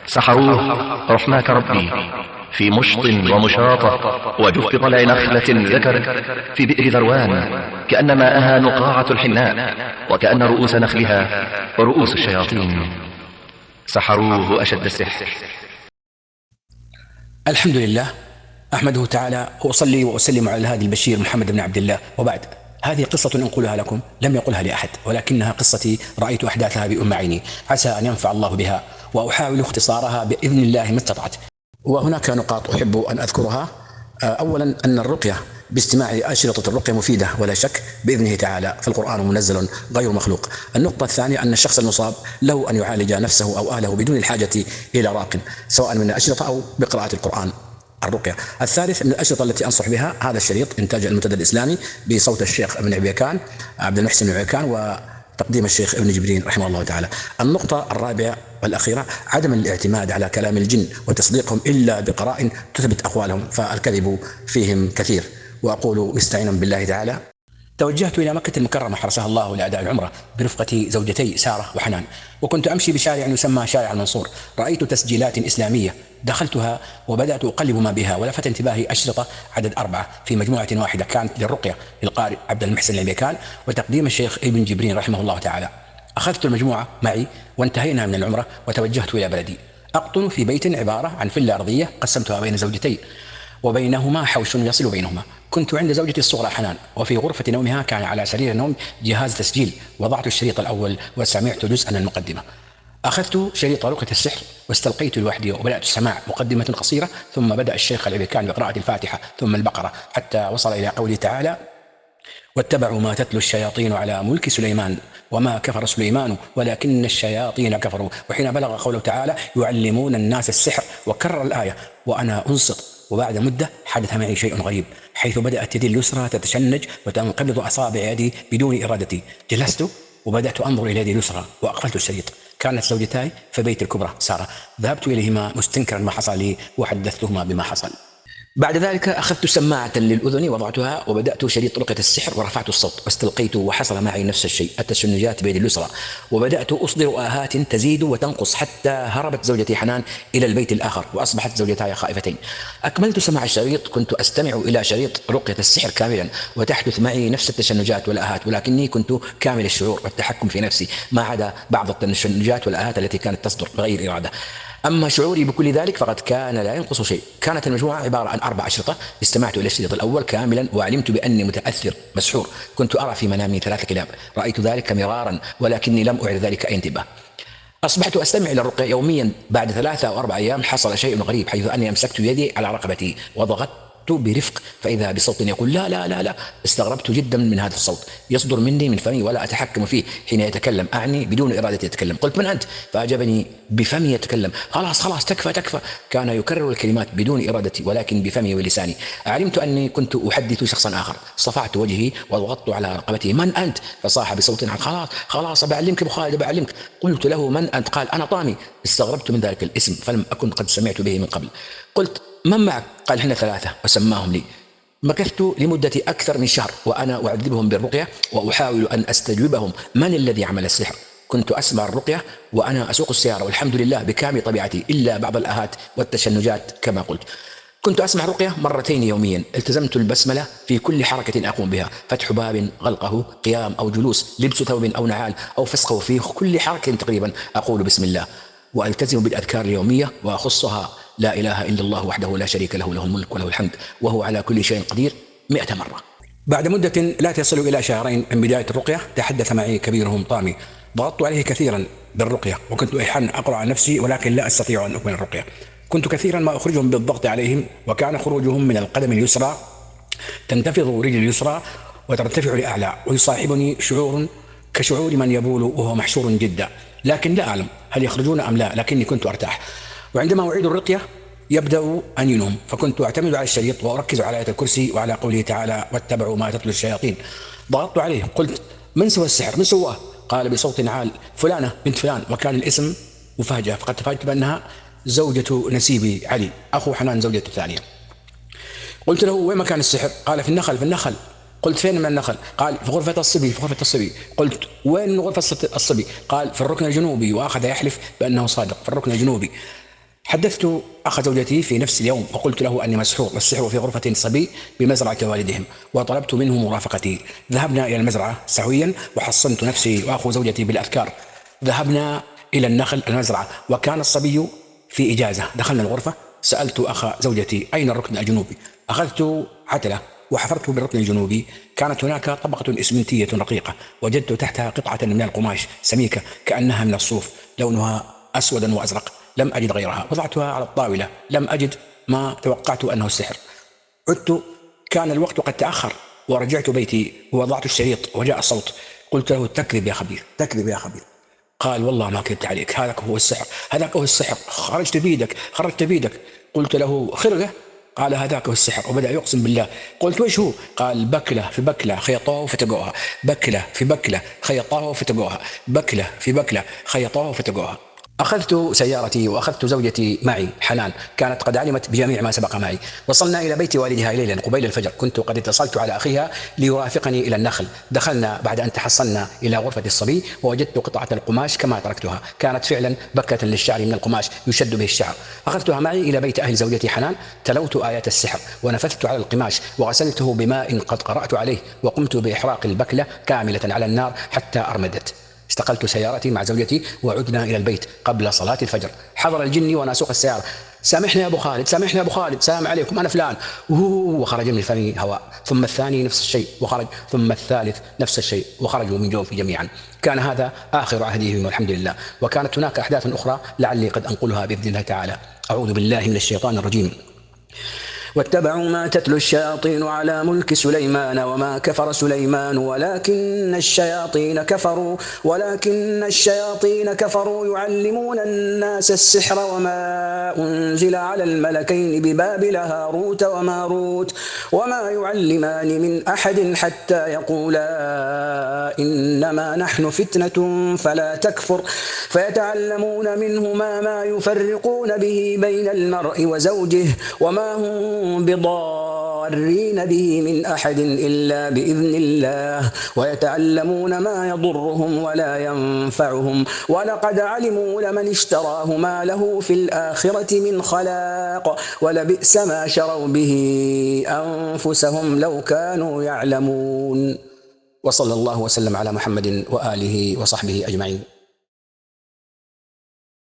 سحروه رحماك ربي في مشط ومشاطة وجف طلع نخلة ذكر في بئر ذروان، كأن ماءها نقاعة الحناء، وكأن رؤوس نخلها رؤوس الشياطين. سحروه أشد السحر. الحمد لله، أحمده تعالى وأصلي وأسلم على الهادي البشير محمد بن عبد الله، وبعد. هذه قصة أنقلها لكم لم يقلها لأحد، ولكنها قصتي رأيت أحداثها بأم عيني، عسى أن ينفع الله بها، وأحاول اختصارها بإذن الله ما استطعت. وهناك نقاط أحب أن أذكرها. أولا أن الرقية باستماع أشرطة الرقية مفيدة ولا شك بإذنه تعالى، فالقرآن منزل غير مخلوق. النقطة الثانية أن الشخص المصاب له أن يعالج نفسه أو أهله بدون الحاجة إلى راق، سواء من الأشرطة أو بقراءة القرآن الرقية. الثالث من الأشرطة التي أنصح بها هذا الشريط إنتاج المنتدى الإسلامي بصوت الشيخ ابن عبيكان عبد المحسن بن عبيكان وتقديم الشيخ ابن جبرين رحمه الله تعالى. النقطة الرابعة والأخيرة عدم الاعتماد على كلام الجن وتصديقهم إلا بقرائن تثبت أقوالهم، فالكذب فيهم كثير. وأقول مستعينا بالله تعالى، توجهت إلى مكة المكرمة حرسها الله لأداء العمرة برفقة زوجتي سارة وحنان، وكنت أمشي بشارع يسمى شارع المنصور، رأيت تسجيلات إسلامية، دخلتها وبدأت أقلب ما بها، ولفت انتباهي أشرطة عدد 4 في مجموعة واحدة كانت للرقية للقارئ عبد المحسن العبيكان وتقديم الشيخ ابن جبرين رحمه الله تعالى. أخذت المجموعة معي وانتهينا من العمرة وتوجهت إلى بلدي. أقطن في بيت عبارة عن فيلا أرضية قسمتها بين زوجتي وبينهما حوش يصل بينهما. كنت عند زوجتي الصغرى حنان، وفي غرفة نومها كان على سرير النوم جهاز تسجيل، وضعت الشريط الأول وسمعت جزءا من المقدمة. أخذت شريط رقية السحر واستلقيت لوحدي وبدأت السماع مقدمة قصيرة، ثم بدأ الشيخ العبيكان بقراءة الفاتحة ثم البقرة حتى وصل إلى قوله تعالى: واتبعوا ما تتلو الشياطين على ملك سليمان وما كفر سليمان ولكن الشياطين كفروا، وحين بلغ قوله تعالى: يعلمون الناس السحر، وكرر الآية وأنا أنصت. وبعد مدة حدث معي شيء غريب، حيث بدأت يدي اليسرى تتشنج وتنقبض أصابع يدي بدون إرادتي. جلست وبدأت أنظر إلى يدي اليسرى وأقفلت الشريط. كانت زوجتاي في بيت الكبرى سارة، ذهبت إليهما مستنكرا ما حصل لي وحدثتهما بما حصل. بعد ذلك أخذت سماعة للأذن وضعتها وبدأت شريط رقية السحر ورفعت الصوت واستلقيت، وحصل معي نفس الشيء، التشنجات بيد اليسرى، وبدأت أصدر آهات تزيد وتنقص حتى هربت زوجتي حنان إلى البيت الآخر وأصبحت زوجتاي خائفتين. أكملت سماع الشريط، كنت أستمع إلى شريط رقية السحر كاملا وتحدث معي نفس التشنجات والآهات، ولكني كنت كامل الشعور والتحكم في نفسي ما عدا بعض التشنجات والآهات التي كانت تصدر بغير إرادة. أما شعوري بكل ذلك فقد كان لا ينقص شيء. كانت المجموعة عبارة عن 4 أشرطة، استمعت إلى الشريط الأول كاملا وعلمت بأني متأثر مسحور. كنت أرى في منامي 3 كلاب، رأيت ذلك مرارا ولكني لم أعر ذلك أي انتباه. أصبحت أستمع إلى الرقية يوميا. بعد 3 أو 4 أيام حصل شيء غريب، حيث أني أمسكت يدي على رقبتي وضغطت برفق، فإذا بصوت يقول لا لا لا لا. استغربت جدا من هذا الصوت يصدر مني من فمي ولا أتحكم فيه. حين يتكلم أعني بدون إرادة يتكلم. قلت: من أنت؟ فأجابني بفمي يتكلم: خلاص خلاص تكفى تكفى. كان يكرر الكلمات بدون إرادتي ولكن بفمي ولساني. علمت أني كنت أحدث شخصا آخر، صفعت وجهي وضغطت على رقبته: من أنت؟ فصاح بصوت عال: خلاص خلاص بعلمك أبو خالد بعلمك. قلت له: من أنت؟ قال: أنا طامي. استغربت من ذلك الاسم فلم أكن قد سمعت به من قبل. قلت: من معك؟ قال: إحنا 3 وسماهم لي. مكثت لمدة أكثر من شهر وأنا أعذبهم بالرقية وأحاول أن أستجوبهم من الذي عمل السحر. كنت أسمع الرقية وأنا أسوق السيارة والحمد لله بكامل طبيعتي إلا بعض الآهات والتشنجات كما قلت. كنت أسمع الرقية 2 مرات يوميا. التزمت البسملة في كل حركة أقوم بها، فتح باب، غلقه، قيام أو جلوس، لبس ثوب أو نعال أو فسخه، في كل حركة تقريبا أقول بسم الله، وألتزم بالأذكار اليومية وأخصها لا إله إلا الله وحده لا شريك له، له الملك وله الحمد وهو على كل شيء قدير 100 مرة. بعد مدة لا تصل إلى 2 شهر من بداية الرقية تحدث معي كبيرهم طامي. ضغطت عليه كثيرا بالرقية وكنت أحيانا أقرأ عن نفسي ولكن لا أستطيع أن أكمل الرقية. كنت كثيرا ما أخرجهم بالضغط عليهم، وكان خروجهم من القدم اليسرى تنتفض رجل اليسرى وترتفع لأعلى، ويصاحبني شعور كشعور من يبول وهو محشور جدا، لكن لا أعلم هل يخرجون أم لا، لكني كنت أرتاح. وعندما أعيد الرقية يبدأ أن ينوم، فكنت أعتمد على الشريط وأركز على آية الكرسي وعلى قوله تعالى: واتبعوا ما تتلو الشياطين. ضغطت عليه قلت: من سوى السحر؟ من سواه؟ قال بصوت عال: فلانة بنت فلان، وكان الاسم مفاجأة، فقد تفاجأت بأنها زوجة نسيبي علي أخو حنان زوجته الثانية. قلت له: وين مكان السحر؟ قال: في النخل في النخل. قلت: فين من النخل؟ قال: في غرفة الصبي في غرفة الصبي. قلت: وين غرفة الصبي؟ قال: في الركن الجنوبي، وأخذ يحلف بأنه صادق في الركن الجنوبي. حدثت أخ زوجتي في نفس اليوم وقلت له أني مسحور والسحر في غرفة صبي بمزرعة والدهم، وطلبت منه مرافقتي. ذهبنا إلى المزرعة سويا وحصنت نفسي وأخو زوجتي بالأذكار. ذهبنا إلى النخل المزرعة وكان الصبي في إجازة. دخلنا الغرفة، سألت أخ زوجتي أين الركن الجنوبي؟ أخذت عتلة وحفرت بالركن الجنوبي. كانت هناك طبقة إسمنتية رقيقة، وجدت تحتها قطعة من القماش سميكة كأنها من الصوف، لونها أسود وأزرق، لم أجد غيرها. وضعتها على الطاولة، لم أجد ما توقعت أنه السحر. عدت، كان الوقت قد تأخر، ورجعت بيتي ووضعت الشريط وجاء الصوت. قلت له تكذب يا خبير، تكذب يا خبير. قال والله ما كذبت عليك، هذاك هو السحر، هذاك هو السحر، خرجت بيدك. قلت له خرقة؟ قال هذاك هو السحر، وبدأ يقسم بالله. قلت وش هو؟ قال بكلة في بكلة خيطوها وفتقوها، بكلة في بكلة خيطوها وفتقوها، بكلة في بكلة خيطوها وفتقوها. أخذت سيارتي وأخذت زوجتي معي حنان، كانت قد علمت بجميع ما سبق معي. وصلنا إلى بيت والدها ليلا قبيل الفجر. كنت قد اتصلت على أخيها ليرافقني إلى النخل. دخلنا بعد أن تحصلنا إلى غرفة الصبي، ووجدت قطعة القماش كما تركتها، كانت فعلا بكة للشعر من القماش يشد به الشعر. أخذتها معي إلى بيت أهل زوجتي حنان، تلوت آيات السحر ونفثت على القماش وغسلته بماء قد قرأت عليه، وقمت بإحراق البكلة كاملة على النار حتى أرمدت. استقلت سيارتي مع زوجتي وعدنا إلى البيت قبل صلاة الفجر. حضر الجني وأنا أسوق السيارة. سامحني يا أبو خالد، سامحني يا أبو خالد، سلام عليكم أنا فلان، وخرج من فمي هواء، ثم الثاني نفس الشيء وخرج، ثم الثالث نفس الشيء وخرجوا من جوفي جميعا. كان هذا آخر عهدهم والحمد لله. وكانت هناك أحداث أخرى لعلي قد أنقلها بإذن الله تعالى. أعوذ بالله من الشيطان الرجيم. واتبعوا ما تتلو الشياطين على ملك سليمان وما كفر سليمان ولكن الشياطين كفروا يعلمون الناس السحر وما أنزل على الملكين ببابل هاروت وماروت وما يعلمان من أحد حتى يقولا إنما نحن فتنة فلا تكفر فيتعلمون منهما ما يفرقون به بين المرء وزوجه وما هم بضارين به من أحد إلا بإذن الله ويتعلمون ما يضرهم ولا ينفعهم ولقد علموا لمن اشتراه ما له في الآخرة من خلاق ولبئس ما شروا به أنفسهم لو كانوا يعلمون. وصلى الله وسلم على محمد وآله وصحبه أجمعين.